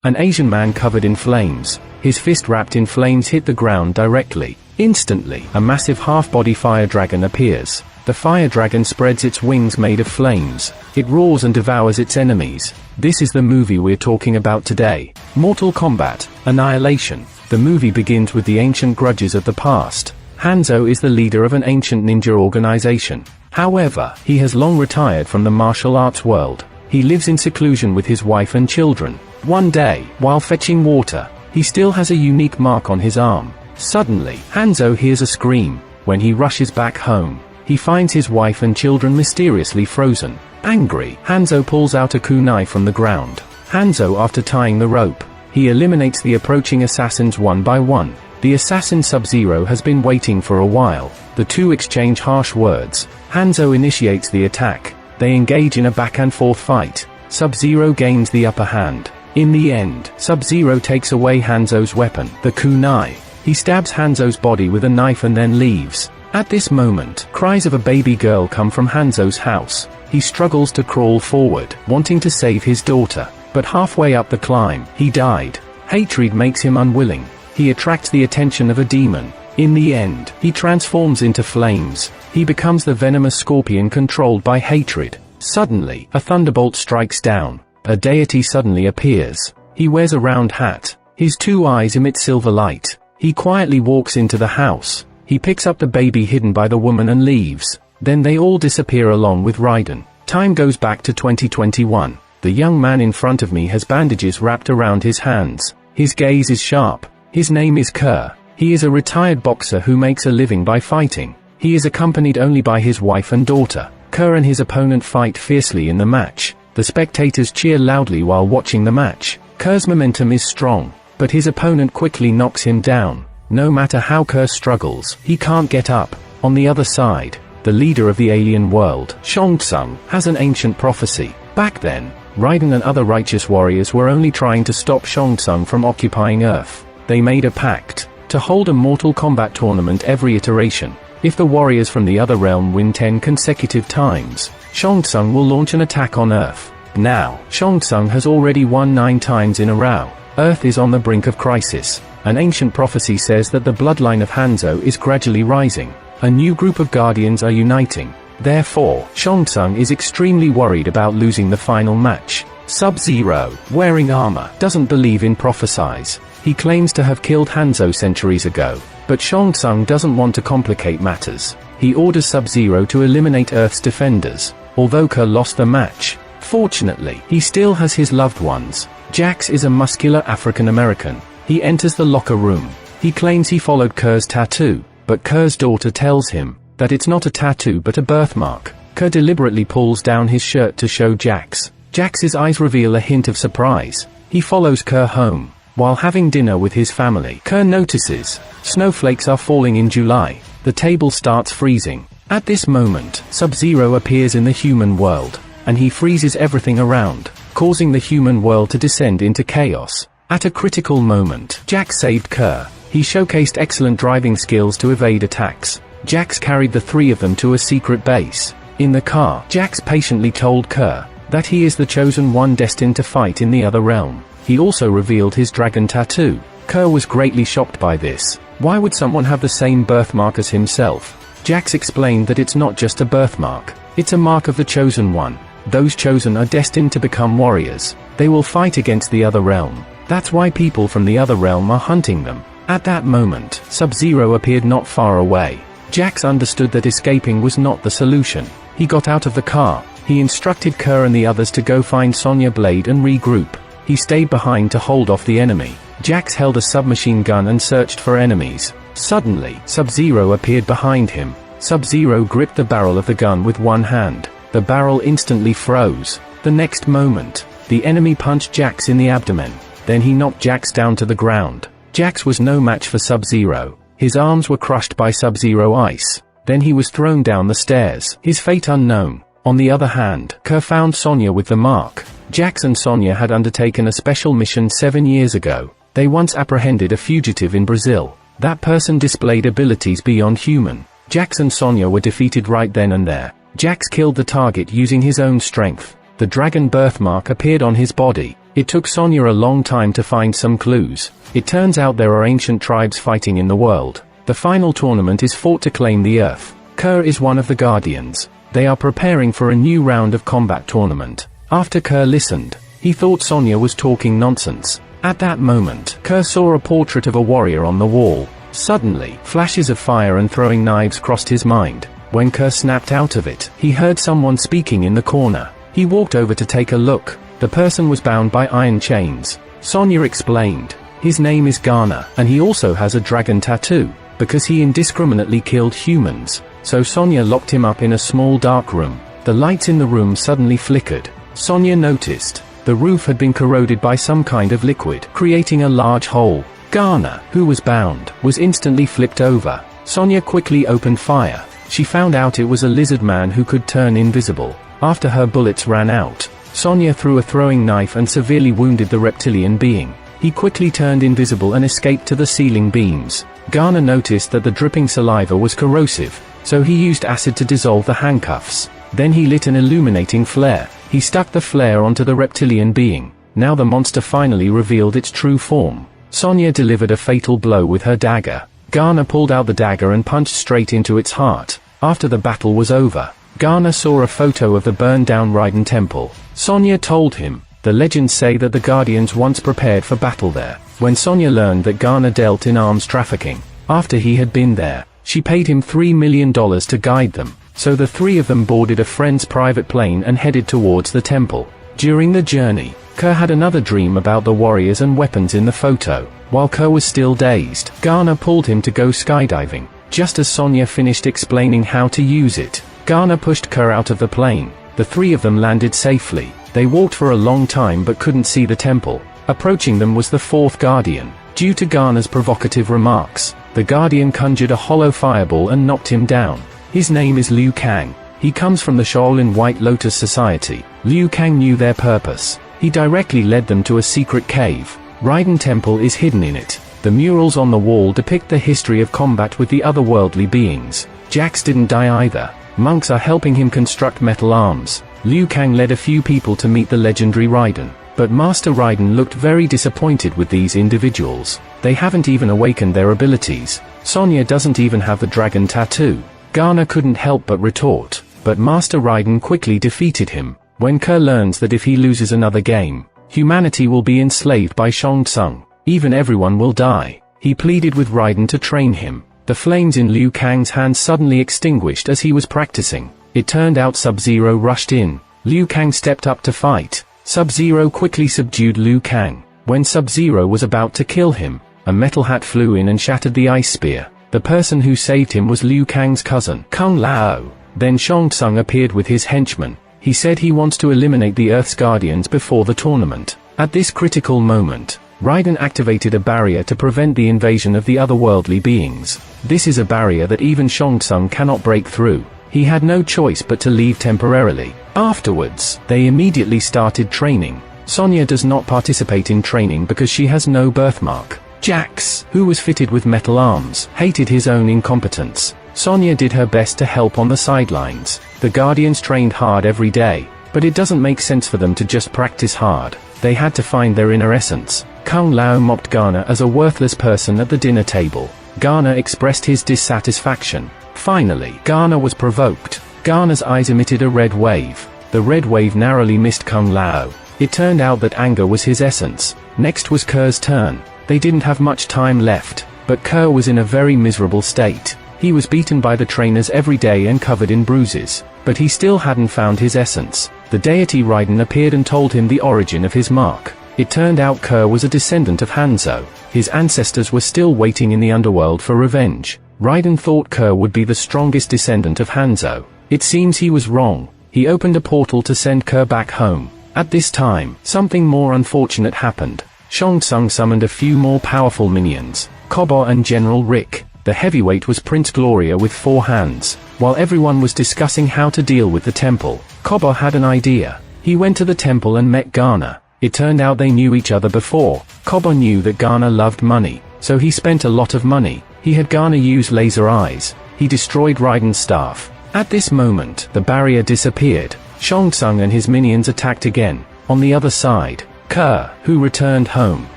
An Asian man covered in flames, his fist wrapped in flames hit the ground directly. Instantly, a massive half-body fire dragon appears. The fire dragon spreads its wings made of flames. It roars and devours its enemies. This is the movie we're talking about today. Mortal Kombat: Annihilation. The movie begins with the ancient grudges of the past. Hanzo is the leader of an ancient ninja organization. However, he has long retired from the martial arts world. He lives in seclusion with his wife and children. One day, while fetching water, he still has a unique mark on his arm. Suddenly, Hanzo hears a scream. When he rushes back home, he finds his wife and children mysteriously frozen. Angry, Hanzo pulls out a kunai from the ground. Hanzo, after tying the rope, he eliminates the approaching assassins one by one. The assassin Sub-Zero has been waiting for a while. The two exchange harsh words. Hanzo initiates the attack. They engage in a back-and-forth fight. Sub-Zero gains the upper hand. In the end, Sub-Zero takes away Hanzo's weapon, the kunai. He stabs Hanzo's body with a knife and then leaves. At this moment, cries of a baby girl come from Hanzo's house. He struggles to crawl forward, wanting to save his daughter. But halfway up the climb, he died. Hatred makes him unwilling. He attracts the attention of a demon. In the end, he transforms into flames. He becomes the venomous scorpion controlled by hatred. Suddenly, a thunderbolt strikes down. A deity suddenly appears. He wears a round hat. His two eyes emit silver light. He quietly walks into the house. He picks up the baby hidden by the woman and leaves. Then they all disappear along with Raiden. Time goes back to 2021. The young man in front of me has bandages wrapped around his hands. His gaze is sharp. His name is Kerr. He is a retired boxer who makes a living by fighting. He is accompanied only by his wife and daughter. Kerr and his opponent fight fiercely in the match. The spectators cheer loudly while watching the match. Kerr's momentum is strong, but his opponent quickly knocks him down. No matter how Kerr struggles, he can't get up. On the other side, the leader of the alien world, Shang Tsung, has an ancient prophecy. Back then, Raiden and other righteous warriors were only trying to stop Shang Tsung from occupying Earth. They made a pact to hold a Mortal Kombat tournament every iteration. If the warriors from the other realm win 10 consecutive times, Shang Tsung will launch an attack on Earth. Now, Shang Tsung has already won 9 times in a row. Earth is on the brink of crisis. An ancient prophecy says that the bloodline of Hanzo is gradually rising. A new group of guardians are uniting. Therefore, Shang Tsung is extremely worried about losing the final match. Sub-Zero, wearing armor, doesn't believe in prophecies. He claims to have killed Hanzo centuries ago. But Shang Tsung doesn't want to complicate matters. He orders Sub-Zero to eliminate Earth's defenders. Although Kerr lost the match, fortunately, he still has his loved ones. Jax is a muscular African-American. He enters the locker room. He claims he followed Kerr's tattoo, but Kerr's daughter tells him that it's not a tattoo but a birthmark. Kerr deliberately pulls down his shirt to show Jax. Jax's eyes reveal a hint of surprise. He follows Kerr home. While having dinner with his family, Kerr notices snowflakes are falling in July. The table starts freezing. At this moment, Sub-Zero appears in the human world, and he freezes everything around, causing the human world to descend into chaos. At a critical moment, Jax saved Kerr. He showcased excellent driving skills to evade attacks. Jax carried the 3 of them to a secret base. In the car, Jax patiently told Kerr that he is the chosen one destined to fight in the other realm. He also revealed his dragon tattoo. Kerr was greatly shocked by this. Why would someone have the same birthmark as himself? Jax explained that it's not just a birthmark. It's a mark of the chosen one. Those chosen are destined to become warriors. They will fight against the other realm. That's why people from the other realm are hunting them. At that moment, Sub-Zero appeared not far away. Jax understood that escaping was not the solution. He got out of the car. He instructed Kerr and the others to go find Sonya Blade and regroup. He stayed behind to hold off the enemy. Jax held a submachine gun and searched for enemies. Suddenly, Sub-Zero appeared behind him. Sub-Zero gripped the barrel of the gun with one hand. The barrel instantly froze. The next moment, the enemy punched Jax in the abdomen. Then he knocked Jax down to the ground. Jax was no match for Sub-Zero. His arms were crushed by Sub-Zero ice. Then he was thrown down the stairs, his fate unknown. On the other hand, Kerr found Sonya with the mark. Jax and Sonya had undertaken a special mission 7 years ago. They once apprehended a fugitive in Brazil. That person displayed abilities beyond human. Jax and Sonya were defeated right then and there. Jax killed the target using his own strength. The dragon birthmark appeared on his body. It took Sonya a long time to find some clues. It turns out there are ancient tribes fighting in the world. The final tournament is fought to claim the Earth. Kerr is one of the Guardians. They are preparing for a new round of combat tournament. After Kerr listened, he thought Sonya was talking nonsense. At that moment, Kerr saw a portrait of a warrior on the wall. Suddenly, flashes of fire and throwing knives crossed his mind. When Kerr snapped out of it, he heard someone speaking in the corner. He walked over to take a look. The person was bound by iron chains. Sonya explained. His name is Garner, and he also has a dragon tattoo, because he indiscriminately killed humans. So Sonya locked him up in a small dark room. The lights in the room suddenly flickered. Sonya noticed. The roof had been corroded by some kind of liquid, creating a large hole. Garner, who was bound, was instantly flipped over. Sonya quickly opened fire. She found out it was a lizard man who could turn invisible. After her bullets ran out, Sonya threw a throwing knife and severely wounded the reptilian being. He quickly turned invisible and escaped to the ceiling beams. Garner noticed that the dripping saliva was corrosive, so he used acid to dissolve the handcuffs. Then he lit an illuminating flare. He stuck the flare onto the reptilian being. Now the monster finally revealed its true form. Sonya delivered a fatal blow with her dagger. Garner pulled out the dagger and punched straight into its heart. After the battle was over, Garner saw a photo of the burned-down Raiden temple. Sonya told him, the legends say that the Guardians once prepared for battle there. When Sonya learned that Garner dealt in arms trafficking, after he had been there, she paid him $3 million to guide them. So the three of them boarded a friend's private plane and headed towards the temple. During the journey, Kerr had another dream about the warriors and weapons in the photo. While Kerr was still dazed, Garner pulled him to go skydiving. Just as Sonya finished explaining how to use it, Garner pushed Kerr out of the plane. The three of them landed safely. They walked for a long time but couldn't see the temple. Approaching them was the fourth Guardian. Due to Garner's provocative remarks, the Guardian conjured a hollow fireball and knocked him down. His name is Liu Kang. He comes from the Shaolin White Lotus Society. Liu Kang knew their purpose. He directly led them to a secret cave. Raiden Temple is hidden in it. The murals on the wall depict the history of combat with the otherworldly beings. Jax didn't die either. Monks are helping him construct metal arms. Liu Kang led a few people to meet the legendary Raiden. But Master Raiden looked very disappointed with these individuals. They haven't even awakened their abilities. Sonya doesn't even have the dragon tattoo. Garner couldn't help but retort. But Master Raiden quickly defeated him. When Kerr learns that if he loses another game, humanity will be enslaved by Shang Tsung. Even everyone will die. He pleaded with Raiden to train him. The flames in Liu Kang's hands suddenly extinguished as he was practicing. It turned out Sub-Zero rushed in. Liu Kang stepped up to fight. Sub-Zero quickly subdued Liu Kang. When Sub-Zero was about to kill him, a metal hat flew in and shattered the ice spear. The person who saved him was Liu Kang's cousin, Kung Lao. Then Shang Tsung appeared with his henchmen. He said he wants to eliminate the Earth's Guardians before the tournament. At this critical moment, Raiden activated a barrier to prevent the invasion of the otherworldly beings. This is a barrier that even Shang Tsung cannot break through. He had no choice but to leave temporarily. Afterwards, they immediately started training. Sonya does not participate in training because she has no birthmark. Jax, who was fitted with metal arms, hated his own incompetence. Sonya did her best to help on the sidelines. The Guardians trained hard every day, but it doesn't make sense for them to just practice hard. They had to find their inner essence. Kung Lao mocked Garner as a worthless person at the dinner table. Garner expressed his dissatisfaction. Finally, Garner was provoked. Garner's eyes emitted a red wave. The red wave narrowly missed Kung Lao. It turned out that anger was his essence. Next was Kerr's turn. They didn't have much time left, but Kerr was in a very miserable state. He was beaten by the trainers every day and covered in bruises, but he still hadn't found his essence. The deity Raiden appeared and told him the origin of his mark. It turned out Kerr was a descendant of Hanzo. His ancestors were still waiting in the underworld for revenge. Raiden thought Kerr would be the strongest descendant of Hanzo. It seems he was wrong. He opened a portal to send Kerr back home. At this time, something more unfortunate happened. Shang Tsung summoned a few more powerful minions, Kobo and General Rick. The heavyweight was Prince Gloria with 4 hands. While everyone was discussing how to deal with the temple, Kobo had an idea. He went to the temple and met Garner. It turned out they knew each other before. Kobo knew that Garner loved money, so he spent a lot of money. He had Garner use laser eyes. He destroyed Raiden's staff. At this moment, the barrier disappeared. Shang Tsung and his minions attacked again. On the other side, Kerr, who returned home,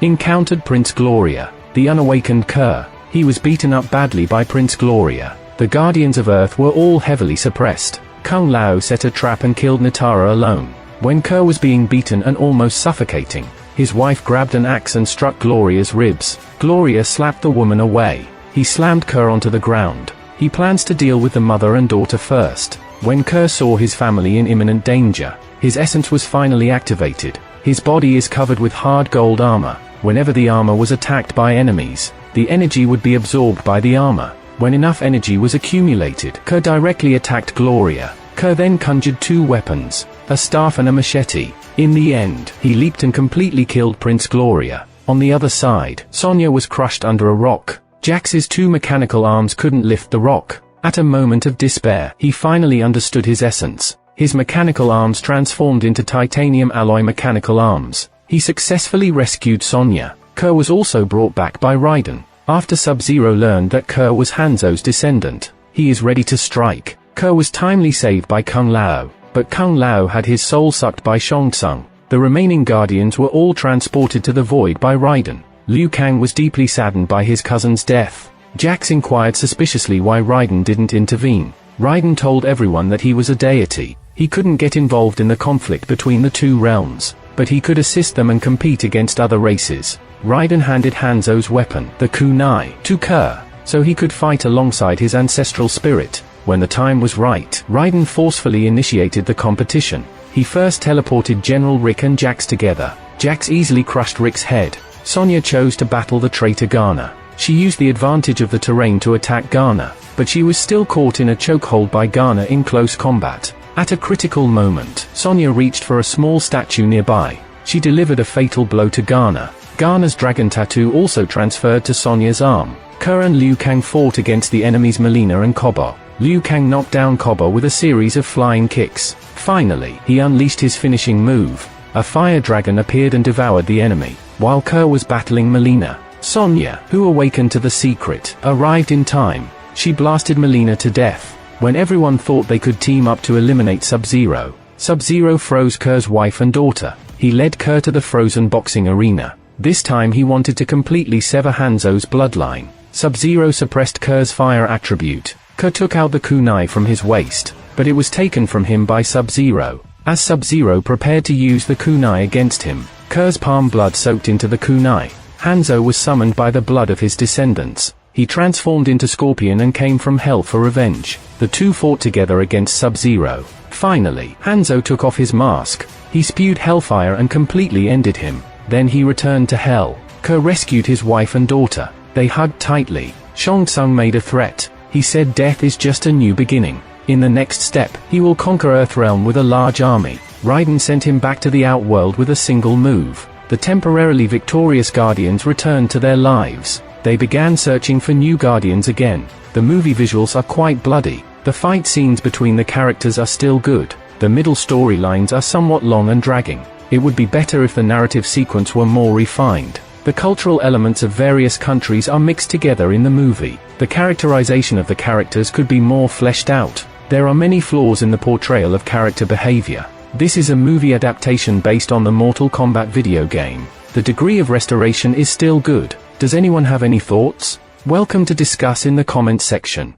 encountered Prince Gloria, the unawakened Kerr. He was beaten up badly by Prince Gloria. The Guardians of Earth were all heavily suppressed. Kung Lao set a trap and killed Natara alone. When Kerr was being beaten and almost suffocating, his wife grabbed an axe and struck Gloria's ribs. Gloria slapped the woman away. He slammed Kerr onto the ground. He plans to deal with the mother and daughter first. When Kerr saw his family in imminent danger, his essence was finally activated. His body is covered with hard gold armor. Whenever the armor was attacked by enemies, the energy would be absorbed by the armor. When enough energy was accumulated, Kerr directly attacked Gloria. Kerr then conjured two weapons, a staff and a machete. In the end, he leaped and completely killed Prince Gloria. On the other side, Sonya was crushed under a rock. Jax's two mechanical arms couldn't lift the rock. At a moment of despair, he finally understood his essence. His mechanical arms transformed into titanium alloy mechanical arms. He successfully rescued Sonya. Kerr was also brought back by Raiden. After Sub-Zero learned that Kerr was Hanzo's descendant, he is ready to strike. Kerr was timely saved by Kung Lao, but Kung Lao had his soul sucked by Shang Tsung. The remaining Guardians were all transported to the void by Raiden. Liu Kang was deeply saddened by his cousin's death. Jax inquired suspiciously why Raiden didn't intervene. Raiden told everyone that he was a deity. He couldn't get involved in the conflict between the two realms, but he could assist them and compete against other races. Raiden handed Hanzo's weapon, the kunai, to Kerr, so he could fight alongside his ancestral spirit. When the time was right, Raiden forcefully initiated the competition. He first teleported General Rick and Jax together. Jax easily crushed Rick's head. Sonya chose to battle the traitor Garner. She used the advantage of the terrain to attack Garner, but she was still caught in a chokehold by Garner in close combat. At a critical moment, Sonya reached for a small statue nearby. She delivered a fatal blow to Garner. Garner's dragon tattoo also transferred to Sonya's arm. Kerr and Liu Kang fought against the enemies Mileena and Kobo. Liu Kang knocked down Kobo with a series of flying kicks. Finally, he unleashed his finishing move. A fire dragon appeared and devoured the enemy. While Kerr was battling Mileena, Sonya, who awakened to the secret, arrived in time. She blasted Mileena to death. When everyone thought they could team up to eliminate Sub-Zero, Sub-Zero froze Kerr's wife and daughter. He led Kerr to the frozen boxing arena. This time he wanted to completely sever Hanzo's bloodline. Sub-Zero suppressed Kerr's fire attribute. Kerr took out the kunai from his waist, but it was taken from him by Sub-Zero. As Sub-Zero prepared to use the kunai against him, Kerr's palm blood soaked into the kunai. Hanzo was summoned by the blood of his descendants. He transformed into Scorpion and came from hell for revenge. The two fought together against Sub-Zero. Finally, Hanzo took off his mask. He spewed hellfire and completely ended him. Then he returned to hell. Kerr rescued his wife and daughter. They hugged tightly. Shang Tsung made a threat. He said death is just a new beginning. In the next step, he will conquer Earthrealm with a large army. Raiden sent him back to the Outworld with a single move. The temporarily victorious Guardians returned to their lives. They began searching for new Guardians again. The movie visuals are quite bloody. The fight scenes between the characters are still good. The middle storylines are somewhat long and dragging. It would be better if the narrative sequence were more refined. The cultural elements of various countries are mixed together in the movie. The characterization of the characters could be more fleshed out. There are many flaws in the portrayal of character behavior. This is a movie adaptation based on the Mortal Kombat video game. The degree of restoration is still good. Does anyone have any thoughts? Welcome to discuss in the comments section.